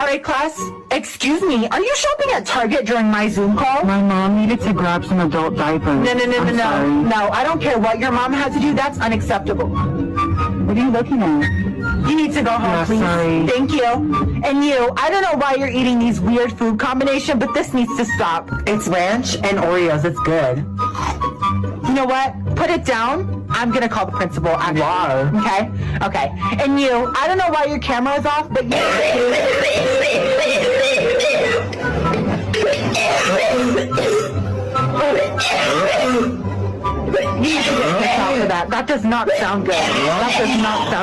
All right, class. Excuse me. Are you shopping at Target during my Zoom call? My mom needed to grab some adult diapers. No. I don't care what your mom had to do. That's unacceptable. What are you looking at? You need to go home, please. Sorry. Thank you. And you, I don't know why you're eating these weird food combination, but this needs to stop. It's ranch and Oreos. It's good. You know what? Put it down. I'm gonna call the principal. Wow. Okay. And you, I don't know why your camera is off, but you. You need to get kicked out for that. That does not sound good. That does not sound